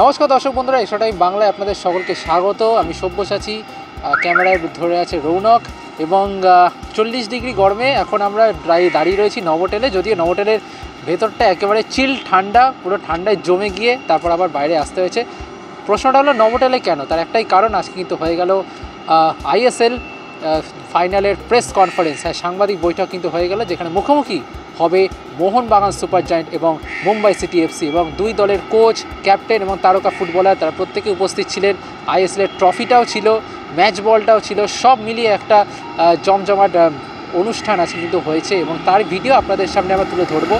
নমস্কার দর্শক বন্ধুরা, এসো টাইম বাংলায় আপনাদের সকলকে স্বাগত। আমি সব্যসাচী, ক্যামেরায় ধরে আছে রৌনক এবং 40 ডিগ্রি গরমে এখন আমরা দাঁড়িয়ে রয়েছি নভোটেলে। যদিও নভোটেলের ভেতরটা একেবারে চিল ঠান্ডা, পুরো ঠান্ডায় জমে গিয়ে তারপর আবার বাইরে আসতে হয়েছে। প্রশ্নটা হলো নভোটেলে কেন? তার একটাই কারণ, আজকে কিন্তু হয়ে গেল আইএসএল ফাইনালের প্রেস কনফারেন্স, সাংবাদিক বৈঠক কিন্তু হয়ে গেল, যেখানে মুখোমুখি হবে মোহনবাগান সুপার জায়েন্ট এবং মুম্বাই সিটি এফসি। এবং দুই দলের কোচ, ক্যাপ্টেন এবং তারকা ফুটবলার তারা প্রত্যেকে উপস্থিত ছিলেন। আইএসএলের ট্রফিটাও ছিল, ম্যাচ বলটাও ছিল, সব মিলিয়ে একটা জমজমাট অনুষ্ঠান আছে কিন্তু হয়েছে এবং তার ভিডিও আপনাদের সামনে আমরা তুলে ধরবো।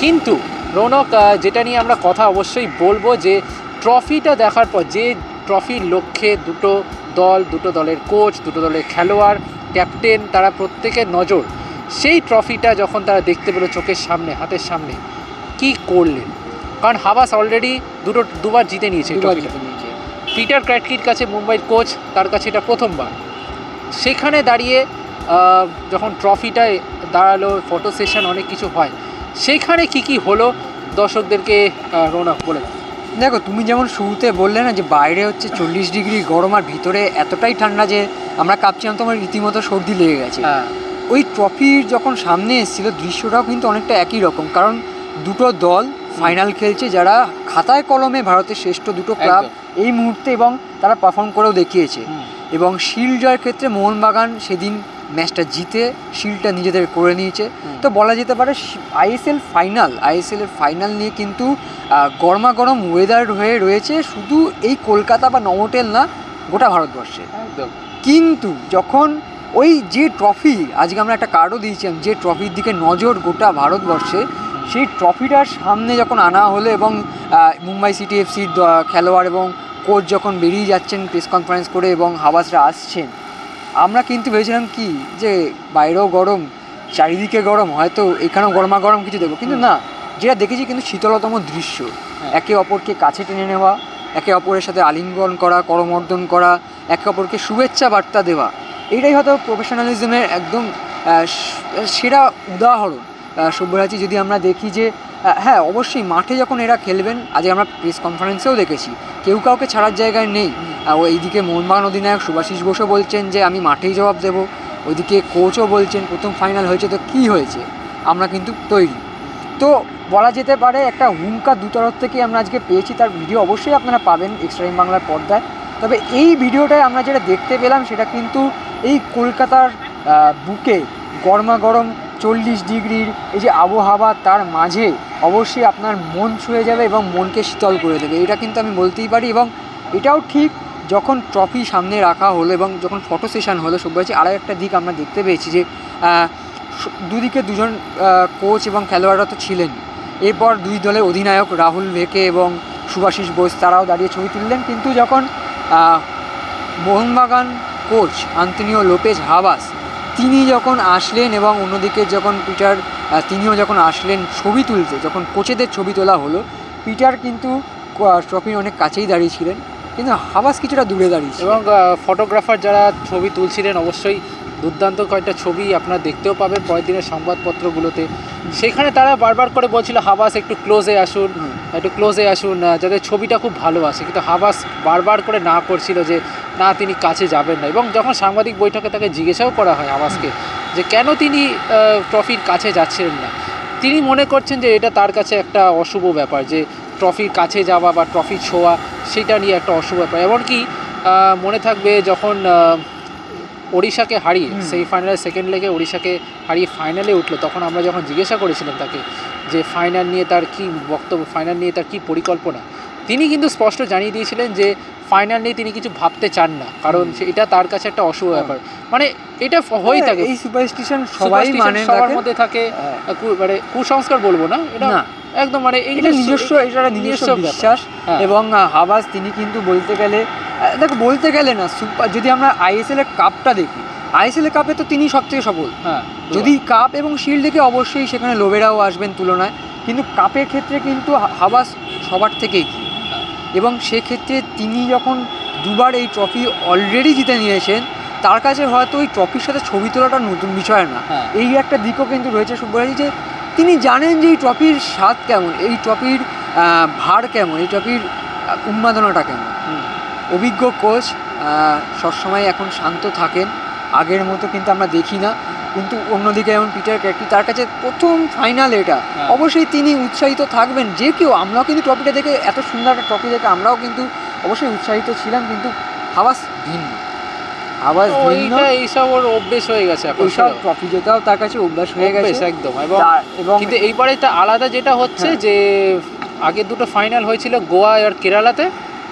কিন্তু রৌনক, যেটা নিয়ে আমরা কথা অবশ্যই বলবো, যে ট্রফিটা দেখার পর যে ট্রফির লক্ষ্যে দুটো দলের কোচ, দুটো দলের খেলোয়াড়, ক্যাপ্টেন, তারা প্রত্যেকের নজর সেই ট্রফিটা যখন তারা দেখতে পেল চোখের সামনে, হাতের সামনে, কি করলেন? কারণ হাবাস অলরেডি দুবার জিতে নিয়েছে ট্রফিটা। পিটার ক্র্যাটকির কাছে মুম্বাইয়ের কোচ, তার কাছে এটা প্রথমবার। সেখানে দাঁড়িয়ে যখন ট্রফিটায় দাঁড়ালো, ফটো সেশন, অনেক কিছু হয়, সেখানে কি হলো দর্শকদেরকে রৌনক বলে দাও। দেখো, তুমি যেমন শুরুতে বললে না যে বাইরে হচ্ছে 40 ডিগ্রি গরম আর ভিতরে এতটাই ঠান্ডা যে আমরা কাঁপছিলাম, তোমার রীতিমতো সর্দি লেগে গেছে। ওই ট্রফির যখন সামনে এসেছিলো দৃশ্যটাও কিন্তু অনেকটা একই রকম, কারণ দুটো দল ফাইনাল খেলছে, যারা খাতায় কলমে ভারতের শ্রেষ্ঠ দুটো ক্লাব এই মুহূর্তে, এবং তারা পারফর্ম করেও দেখিয়েছে। এবং শিল্ড জয়ের ক্ষেত্রে মোহনবাগান সেদিন ম্যাচটা জিতে শিল্ডটা নিজেদের করে নিয়েছে। তো বলা যেতে পারে আইএসএলের ফাইনাল নিয়ে কিন্তু গরমাগরম ওয়েদার হয়ে রয়েছে, শুধু এই কলকাতা বা নভোটেল না, গোটা ভারতবর্ষে। কিন্তু যখন ওই যে ট্রফি, আজকে আমরা একটা কার্ডও দিয়েছিলাম, যে ট্রফির দিকে নজর গোটা ভারতবর্ষে, সেই ট্রফিটার সামনে যখন আনা হলো এবং মুম্বাই সিটি এফসির খেলোয়াড় এবং কোচ যখন বেরিয়ে যাচ্ছেন প্রেস কনফারেন্স করে এবং হাবাসরা আসছেন, আমরা কিন্তু ভেবেছিলাম কি যে বাইরেও গরম, চারিদিকে গরম, হয়তো এখানেও গরমাগরম কিছু দেখবো, কিন্তু না, যেটা দেখেছি কিন্তু শীতলতম দৃশ্য। একে অপরকে কাছে টেনে নেওয়া, একে অপরের সাথে আলিঙ্গন করা, করমর্দন করা, একে অপরকে শুভেচ্ছা বার্তা দেওয়া, এটাই হয়তো প্রফেশনালিজমের একদম সেরা উদাহরণ। সব্যসাচী, যদি আমরা দেখি যে হ্যাঁ, অবশ্যই মাঠে যখন এরা খেলবেন, আজকে আমরা প্রেস কনফারেন্সেও দেখেছি কেউ কাউকে ছাড়ার জায়গায় নেই। এইদিকে মোহনবাগান অধিনায়ক শুভাশিস বোসও বলছেন যে আমি মাঠেই জবাব দেবো, ওইদিকে কোচও বলছেন প্রথম ফাইনাল হয়েছে তো কী হয়েছে, আমরা কিন্তু তৈরি। তো বলা যেতে পারে একটা হুঙ্কা দু তরফ থেকে আমরা আজকে পেয়েছি, তার ভিডিও অবশ্যই আপনারা পাবেন এক্সট্রা টাইম বাংলার পর্দায়। তবে এই ভিডিওটায় আমরা যেটা দেখতে পেলাম সেটা কিন্তু এই কলকাতার বুকে গরমাগরম 40 ডিগ্রির এই যে আবহাওয়া, তার মাঝে অবশ্যই আপনার মন ছুঁয়ে যাবে এবং মনকে শীতল করে দেবে, এটা কিন্তু আমি বলতেই পারি। এবং এটাও ঠিক, যখন ট্রফি সামনে রাখা হলো এবং যখন ফটো সেশন হলো, সব্যসাচী, আরও একটা দিক আমরা দেখতে পেয়েছি যে দুদিকে দুজন কোচ এবং খেলোয়াড়রা তো ছিলেন, এরপর দুই দলের অধিনায়ক রাহুল ভেকে এবং শুভাশিস বোস তারাও দাঁড়িয়ে ছবি তুললেন। কিন্তু যখন Mohun Bagan coach Antonio Lopez Habas তিনি যখন আসলেন এবং অন্যদিকে যখন পিটার তিনিও যখন আসলেন ছবি তুলতে, যখন কোচেদের ছবি তোলা হলো, পিটার কিন্তু ট্রফির অনেক কাছেই দাঁড়িয়েছিলেন, কিন্তু হাবাস কিছুটা দূরে দাঁড়িয়েছে। এবং ফটোগ্রাফার যারা ছবি তুলছিলেন, অবশ্যই দুর্দান্ত কয়েকটা ছবি আপনারা দেখতেও পাবেন পরের দিনের সংবাদপত্রগুলোতে। সেখানে তারা বারবার করে বলছিল হাবাস একটু ক্লোজে আসুন, যাদের ছবিটা খুব ভালো আসে, কিন্তু হাবাস বারবার করে না করছিল যে না, তিনি কাছে যাবেন না। এবং যখন সাংবাদিক বৈঠকে তাকে জিজ্ঞাসাও করা হয় হাবাসকে যে কেন তিনি ট্রফির কাছে যাচ্ছিলেন না, তিনি মনে করছেন যে এটা তার কাছে একটা অশুভ ব্যাপার, যে ট্রফির কাছে যাওয়া বা ট্রফি ছোঁয়া সেটা নিয়ে একটা অশুভ ব্যাপার। এমনকি মনে থাকবে যখন ওড়িশাকে হারিয়ে সেই ফাইনালের সেকেন্ড লেগে ওড়িশাকে হারিয়ে ফাইনালে উঠলো, তখন আমরা যখন জিজ্ঞাসা করেছিলাম তাকে যে ফাইনাল নিয়ে তার কী বক্তব্য, ফাইনাল নিয়ে তার কী পরিকল্পনা, তিনি কিন্তু স্পষ্ট জানিয়ে দিয়েছিলেন যে ফাইনাল নিয়ে তিনি কিছু ভাবতে চান না, কারণ এটা তার কাছে একটা অশুভ ব্যাপার। মানে এটা হয়েই থাকে, এই সুপারস্টিশন সবাই মানে সবার মধ্যে থাকে, মানে কুসংস্কার বলবো না, এটা একদম মানে এটা নিজস্ব বিশ্বাস। এবং হাবাস তিনি কিন্তু বলতে গেলে না, যদি আমরা আইএসএল এর কাপটা দেখি, আইএসএল কাপে তো তিনি সবথেকে সফল। যদি কাপ এবং শিল্ড দেখে অবশ্যই সেখানে লোবেরাও আসবেন তুলনায়, কিন্তু কাপের ক্ষেত্রে কিন্তু হাবাস সবার থেকেই। এবং সেক্ষেত্রে তিনি যখন দুবার এই ট্রফি অলরেডি জিতে নিয়েছেন, তার কাছে হয়তো ওই ট্রফির সাথে ছবি তোলাটা নতুন বিষয় না। এই একটা দিকও কিন্তু রয়েছে সব্যসাচী, যে তিনি জানেন যে এই ট্রফির স্বাদ কেমন, এই ট্রফির ভার কেমন, এই ট্রফির উন্মাদনাটা কেমন? অভিজ্ঞ কোচ সবসময় এখন শান্ত থাকেন, আগের মতো কিন্তু আমরা দেখি না। কিন্তু অন্যদিকে যেমন পিটার ক্র্যাকি, তার কাছে প্রথম ফাইনাল এটা, অবশ্যই তিনি উৎসাহিত থাকবেন। যে কেউ, আমরাও কিন্তু ট্রফিটা দেখে, এত সুন্দর একটা ট্রফি দেখে আমরাও কিন্তু অবশ্যই উৎসাহিত ছিলাম, কিন্তু হাওয়াস ভিন্ন। এইসব ওর অভ্যেস হয়ে গেছে, এইসব ট্রফি জেতাও তার কাছে অভ্যাস হয়ে গেছে একদম। এবং কিন্তু এইবারে একটা আলাদা যেটা হচ্ছে যে আগে দুটো ফাইনাল হয়েছিল গোয়া আর কেরালাতে,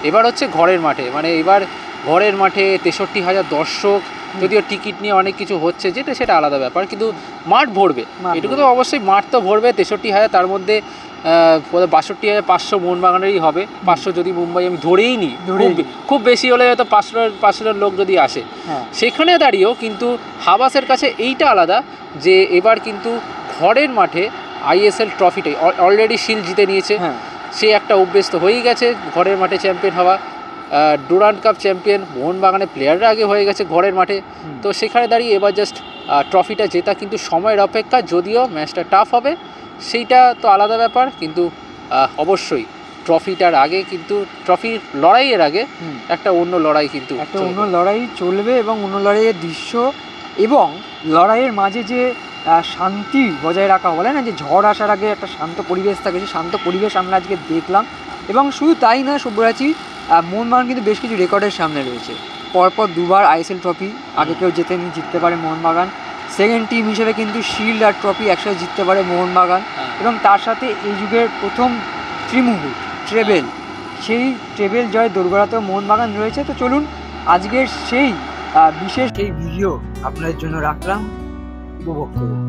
এবার হচ্ছে ঘরের মাঠে। মানে এবার ঘরের মাঠে 63,000 দর্শক, যদিও টিকিট নিয়ে অনেক কিছু হচ্ছে, যেটা সেটা আলাদা ব্যাপার, কিন্তু মাঠ ভরবে, এটুকু তো অবশ্যই, মাঠ তো ভরবে। 63,000, তার মধ্যে 62,500 মোহনবাগানেরই হবে। 500 যদি মুম্বাই আমি ধরেই নিই, খুব বেশি হলে হয়তো 500 লোক যদি আসে, সেখানে দাঁড়িয়েও কিন্তু হাবাসের কাছে এইটা আলাদা যে এবার কিন্তু ঘরের মাঠে ISL ট্রফিটাই অলরেডি শিল্ড জিতে নিয়েছে, সে একটা অভ্যেস তো হয়েই গেছে ঘরের মাঠে চ্যাম্পিয়ন হওয়া। ডুরান্ড কাপ চ্যাম্পিয়ন মোহনবাগানের প্লেয়াররা আগে হয়ে গেছে ঘরের মাঠে, তো সেখানে দাঁড়িয়ে এবার জাস্ট ট্রফিটা জেতা কিন্তু সময়ের অপেক্ষা। যদিও ম্যাচটা টাফ হবে, সেইটা তো আলাদা ব্যাপার, কিন্তু অবশ্যই ট্রফিটার আগে কিন্তু, ট্রফির লড়াইয়ের আগে একটা অন্য লড়াই কিন্তু, একটা অন্য লড়াই চলবে, এবং অন্য লড়াইয়ের দৃশ্য এবং লড়াইয়ের মাঝে যে শান্তি বজায় রাখা, বলে না যে ঝড় আসার আগে একটা শান্ত পরিবেশ থাকে, সেই শান্ত পরিবেশ আমরা আজকে দেখলাম। এবং শুধু তাই না শুভরাচি, মোহনবাগান কিন্তু বেশ কিছু রেকর্ডের সামনে রয়েছে। পরপর দুবার ISL ট্রফি, আগে কেউ জিততে পারে মোহনবাগান। সেকেন্ড টিম হিসেবে কিন্তু শিল্ড আর ট্রফি একসাথে জিততে পারে মোহনবাগান, এবং তার সাথে এই যুগের প্রথম ত্রিমুকুট ট্রেবেল, সেই ট্রেবেল জয় দোরগোড়াতেও মোহনবাগান রয়েছে। তো চলুন আজকের সেই বিশেষ এই ভিডিও আপনাদের জন্য রাখলাম, উপভোগ করুন।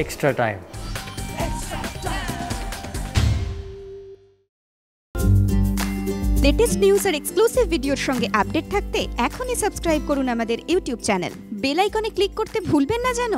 extra time. লেটেস্ট নিউজ আর এক্সক্লুসিভ ভিডিওর সঙ্গে আপডেট থাকতে এখনই সাবস্ক্রাইব করুন আমাদের ইউটিউব চ্যানেল। বেল আইকনে ক্লিক করতে ভুলবেন না যেন।